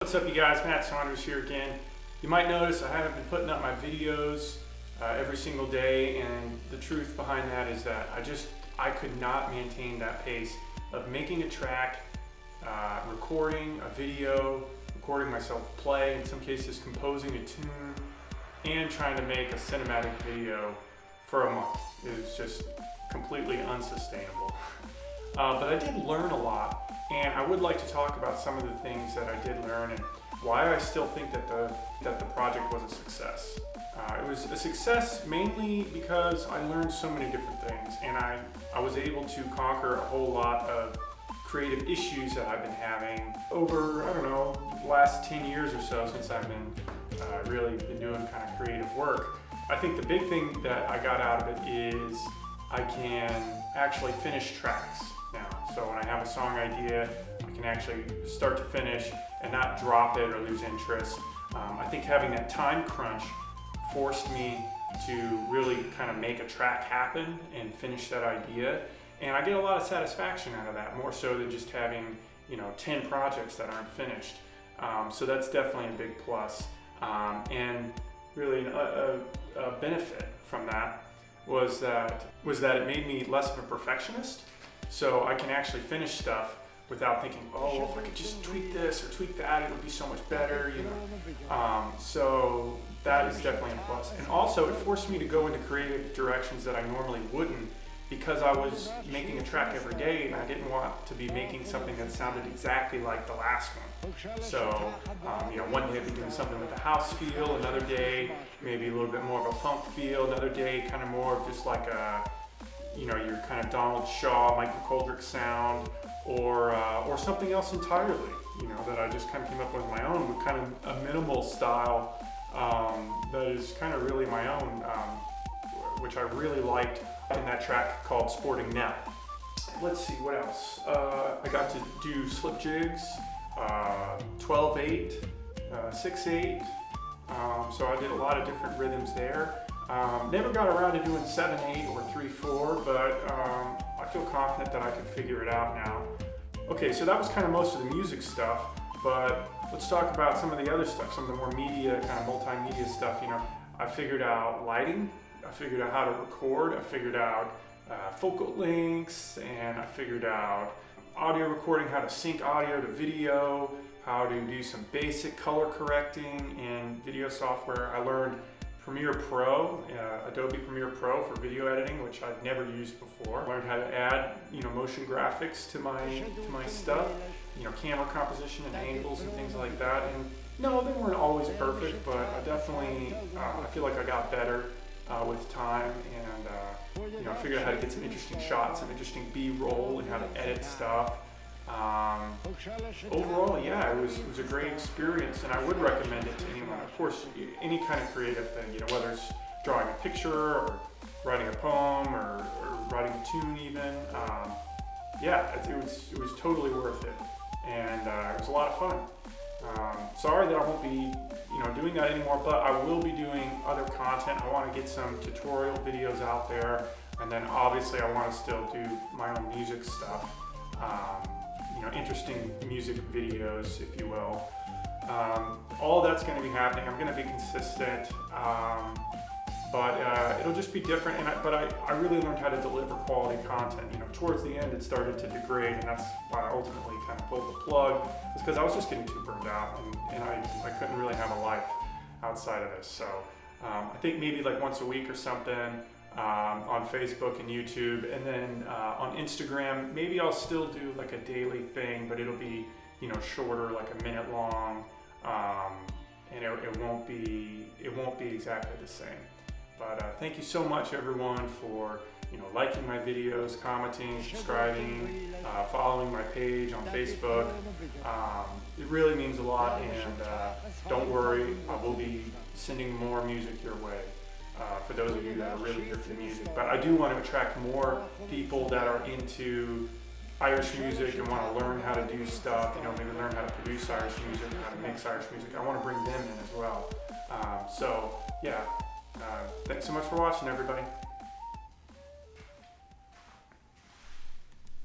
What's up you guys, Matt Saunders here again. You might notice I haven't been putting up my videos every single day, and the truth behind that is that I could not maintain that pace of making a track, recording a video, recording myself play, in some cases composing a tune, and trying to make a cinematic video for a month. It was just completely unsustainable. But I did learn a lot. And I would like to talk about some of the things that I did learn and why I still think that the project was a success. It was a success mainly because I learned so many different things, and I was able to conquer a whole lot of creative issues that I've been having over, I don't know, the last 10 years or so since I've been really been doing kind of creative work. I think the big thing that I got out of it is I can actually finish tracks now. So when I have a song idea, I can actually start to finish and not drop it or lose interest. I think having that time crunch forced me to really kind of make a track happen and finish that idea. And I get a lot of satisfaction out of that, more so than just having 10 projects that aren't finished. So that's definitely a big plus. And really a benefit from that was that it made me less of a perfectionist. So I can actually finish stuff without thinking, oh, if I could just tweak this or tweak that, it would be so much better, So that is definitely a plus. And also it forced me to go into creative directions that I normally wouldn't, because I was making a track every day and I didn't want to be making something that sounded exactly like the last one. So, one day I'd be doing something with a house feel, another day maybe a little bit more of a funk feel, another day kind of more of just like a your kind of Donald Shaw, Mike McGoldrick sound, or something else entirely, that I just kind of came up with my own, with kind of a minimal style that is kind of really my own, which I really liked in that track called Sporting Now. Let's see, what else? I got to do slip jigs, 12/8, 6/8, so I did a lot of different rhythms there. Never got around to doing 7/8 or 3/4, but I feel confident that I can figure it out now. Okay, so that was kind of most of the music stuff, but let's talk about some of the other stuff, some of the more media, kind of multimedia stuff. I figured out lighting, I figured out how to record, I figured out focal lengths, and I figured out audio recording, how to sync audio to video, how to do some basic color correcting in video software. I learned Premiere Pro, Adobe Premiere Pro for video editing, which I'd never used before. I learned how to add, motion graphics to my stuff, camera composition and angles and things like that. And no, they weren't always perfect, but I definitely, I feel like I got better with time, and I figured out how to get some interesting shots, some interesting B-roll, and how to edit stuff. Overall, yeah, it was a great experience, and I would recommend it to anyone. Of course, any kind of creative thing, whether it's drawing a picture or writing a poem or writing a tune even. It was totally worth it, and it was a lot of fun. Sorry that I won't be doing that anymore, but I will be doing other content. I want to get some tutorial videos out there, and then obviously I want to still do my own music stuff. Interesting music videos, if you will. All that's going to be happening. I'm going to be consistent, but it'll just be different. But I really learned how to deliver quality content. Towards the end, it started to degrade, and that's why I ultimately kind of pulled the plug. It's because I was just getting too burned out, and I couldn't really have a life outside of this. So I think maybe like once a week or something. On Facebook and YouTube, and then on Instagram, maybe I'll still do like a daily thing, but it'll be shorter, like a minute long, and it won't be exactly the same. But thank you so much, everyone, for liking my videos, commenting, subscribing, following my page on Facebook. It really means a lot, and don't worry, I will be sending more music your way. For those of you that are really here for the music. But I do want to attract more people that are into Irish music and want to learn how to do stuff, maybe learn how to produce Irish music, how to mix Irish music. I want to bring them in as well. Thanks so much for watching, everybody.